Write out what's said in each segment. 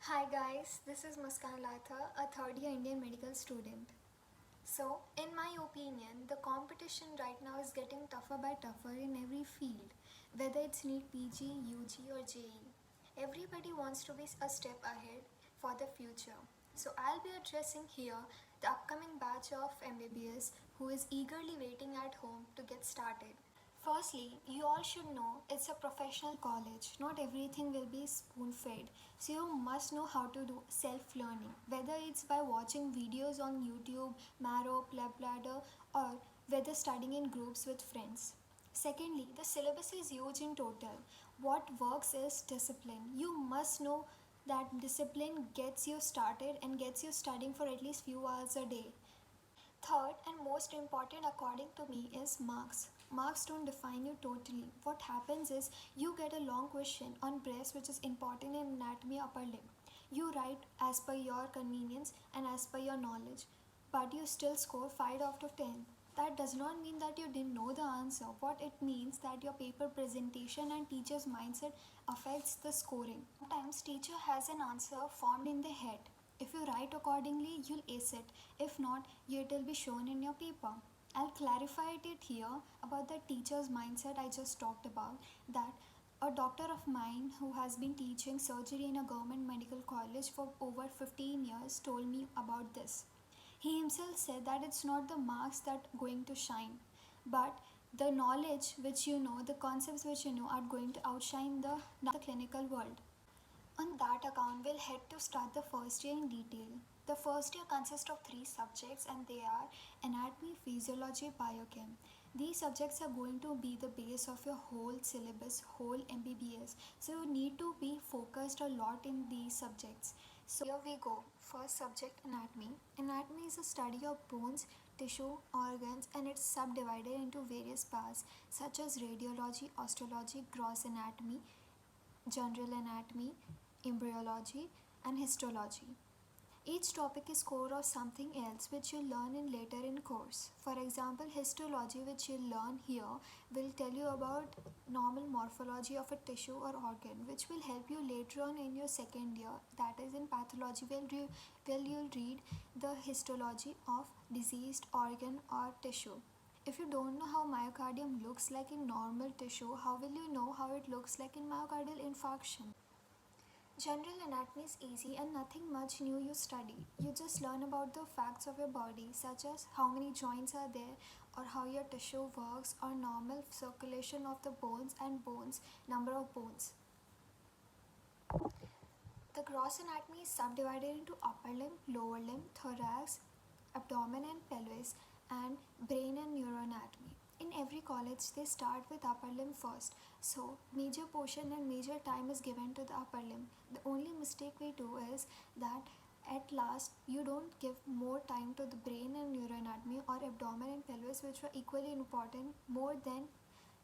Hi guys, this is Muskan Latha, a third year Indian medical student. So, in my opinion, the competition right now is getting tougher by tougher in every field, whether it's NEET PG, UG, or JE. Everybody wants to be a step ahead for the future. So, I'll be addressing here the upcoming batch of MBBS who is eagerly waiting at home to get started. Firstly, you all should know it's a professional college. Not everything will be spoon fed. So you must know how to do self learning, whether it's by watching videos on YouTube, Marrow, Plebladder, or whether studying in groups with friends. Secondly, the syllabus is huge in total. What works is discipline. You must know that discipline gets you started and gets you studying for at least few hours a day. Third and most important according to me is marks. Marks don't define you totally. What happens is you get a long question on breast which is important in anatomy upper limb. You write as per your convenience and as per your knowledge, but you still score 5 out of 10. That does not mean that you didn't know the answer. What it means that your paper presentation and teacher's mindset affects the scoring. Sometimes teacher has an answer formed in their head. If you write accordingly, you'll ace it. If not, it will be shown in your paper. I'll clarify it here about the teacher's mindset I just talked about. That a doctor of mine who has been teaching surgery in a government medical college for over 15 years told me about this. He himself said that it's not the marks that are going to shine, but the knowledge which you know, the concepts which you know are going to outshine the clinical world. On that account, we'll head to start the first year in detail. The first year consists of 3 subjects and they are anatomy, physiology, biochem. These subjects are going to be the base of your whole syllabus, whole MBBS. So you need to be focused a lot in these subjects. So here we go. First subject, anatomy. Anatomy is a study of bones, tissue, organs, and it's subdivided into various parts such as radiology, osteology, gross anatomy, general anatomy, embryology, and histology. Each topic is core of something else which you learn in later in course. For example, histology which you learn here will tell you about normal morphology of a tissue or organ which will help you later on in your second year, that is in pathology where you'll read the histology of diseased organ or tissue. If you don't know how myocardium looks like in normal tissue, how will you know how it looks like in myocardial infarction? General anatomy is easy and nothing much new you study. You just learn about the facts of your body, such as how many joints are there, or how your tissue works, or normal circulation of the bones and bones, number of bones. The gross anatomy is subdivided into upper limb, lower limb, thorax, abdomen and pelvis, and brain and neuroanatomy. In every college, they start with upper limb first. So, major portion and major time is given to the upper limb. The only mistake we do is that at last you don't give more time to the brain and neuroanatomy or abdomen and pelvis, which were equally important more than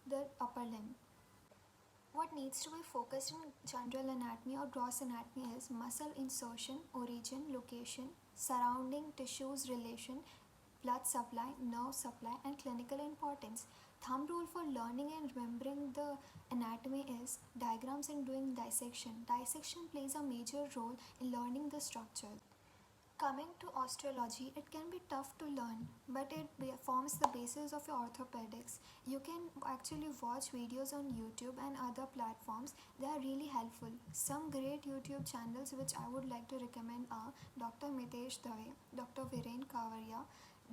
the upper limb. What needs to be focused in general anatomy or gross anatomy is muscle insertion, origin, location, surrounding tissues relation, blood supply, nerve supply, and clinical importance. Thumb rule for learning and remembering the anatomy is diagrams and doing dissection. Dissection plays a major role in learning the structure. Coming to osteology, it can be tough to learn, but it forms the basis of your orthopedics. You can actually watch videos on YouTube and other platforms. They are really helpful. Some great YouTube channels which I would like to recommend are Dr. Mitesh Dave, Dr. Viren Kavaria,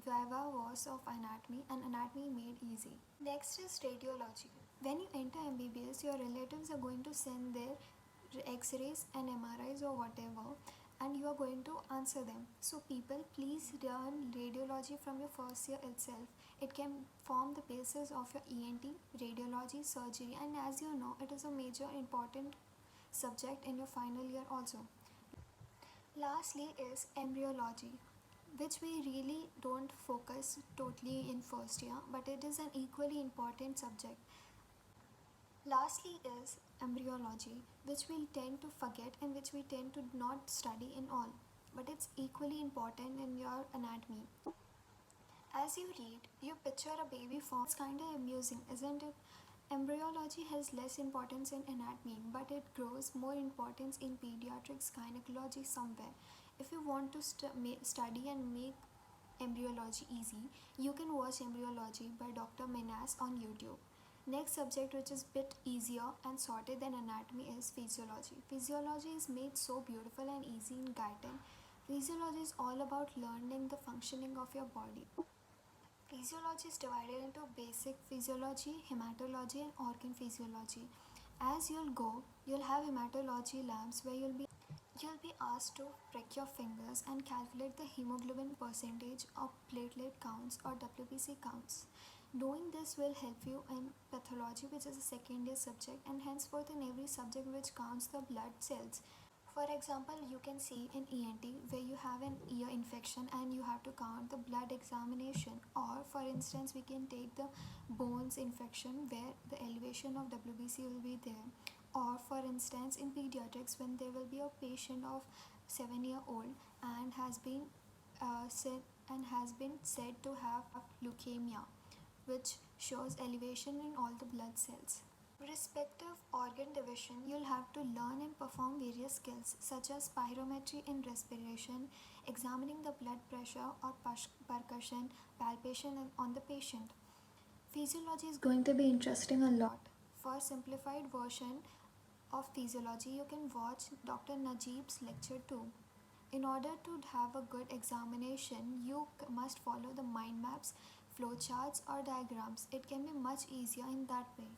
Viva Voice of Anatomy, and Anatomy Made Easy. Next is radiology. When you enter MBBS, your relatives are going to send their X-rays and MRIs or whatever, and you are going to answer them. So people, please learn radiology from your first year itself. It can form the basis of your ENT, radiology, surgery, and as you know, it is a major important subject in your final year also. Lastly is embryology, which we really don't focus totally in first year, but it is an equally important subject. Lastly is embryology, which we tend to forget and which we tend to not study in all, but it's equally important in your anatomy. As you read, you picture a baby form. It's kind of amusing, isn't it? Embryology has less importance in anatomy, but it grows more importance in pediatrics gynecology somewhere. If you want to study and make embryology easy, you can watch Embryology by Dr. Menas on YouTube. Next subject which is bit easier and sorted than anatomy is physiology. Physiology is made so beautiful and easy in guiding. Physiology is all about learning the functioning of your body. Physiology is divided into basic physiology, hematology and organ physiology. As you'll go, you'll have hematology labs where you'll be asked to prick your fingers and calculate the hemoglobin percentage or platelet counts or WBC counts. Knowing this will help you in pathology, which is a second year subject, and henceforth in every subject which counts the blood cells. For example, you can see in ENT where you have an ear infection and you have to count the blood examination, or for instance we can take the bones infection where the elevation of WBC will be there, or for instance in pediatrics when there will be a patient of 7-year-old and said to have leukemia, which shows elevation in all the blood cells. Respective organ division, you'll have to learn and perform various skills such as spirometry in respiration, examining the blood pressure or percussion, palpation on the patient. Physiology is going to be interesting a lot. For simplified version of physiology, you can watch Dr. Najib's lecture too. In order to have a good examination, you must follow the mind maps, flowcharts or diagrams. It can be much easier in that way.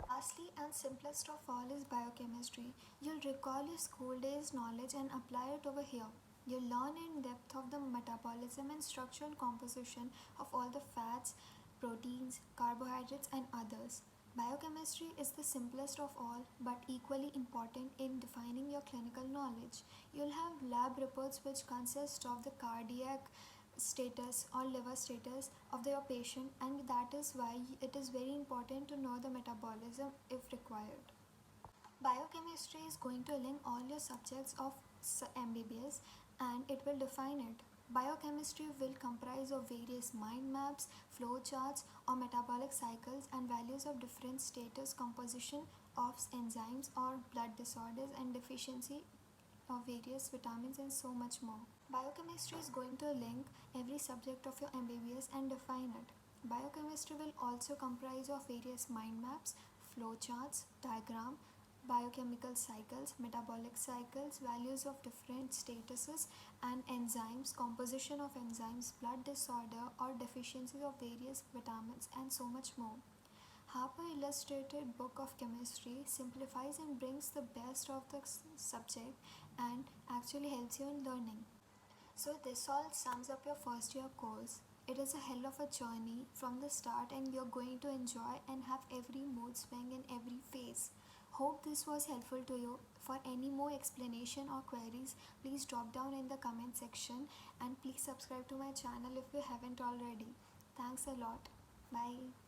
Lastly and simplest of all is biochemistry. You'll recall your school days knowledge and apply it over here. You'll learn in depth of the metabolism and structural composition of all the fats, proteins, carbohydrates and others. Biochemistry is the simplest of all but equally important in defining your clinical knowledge. You'll have lab reports which consist of the cardiac status or liver status of your patient, and that is why it is very important to know the metabolism if required. Biochemistry is going to link all your subjects of MBBS and it will define it. Biochemistry will comprise of various mind maps, flow charts or metabolic cycles and values of different status, composition of enzymes or blood disorders and deficiency of various vitamins and so much more. Biochemistry is going to link every subject of your MBBS and define it. Biochemistry will also comprise of various mind maps, flow charts, diagram, biochemical cycles, metabolic cycles, values of different statuses and enzymes, composition of enzymes, blood disorder or deficiencies of various vitamins and so much more. Harper Illustrated Book of Chemistry simplifies and brings the best of the subject and actually helps you in learning. So this all sums up your first year course. It is a hell of a journey from the start and you're going to enjoy and have every mood swing in every phase. Hope this was helpful to you. For any more explanation or queries, please drop down in the comment section and please subscribe to my channel if you haven't already. Thanks a lot. Bye.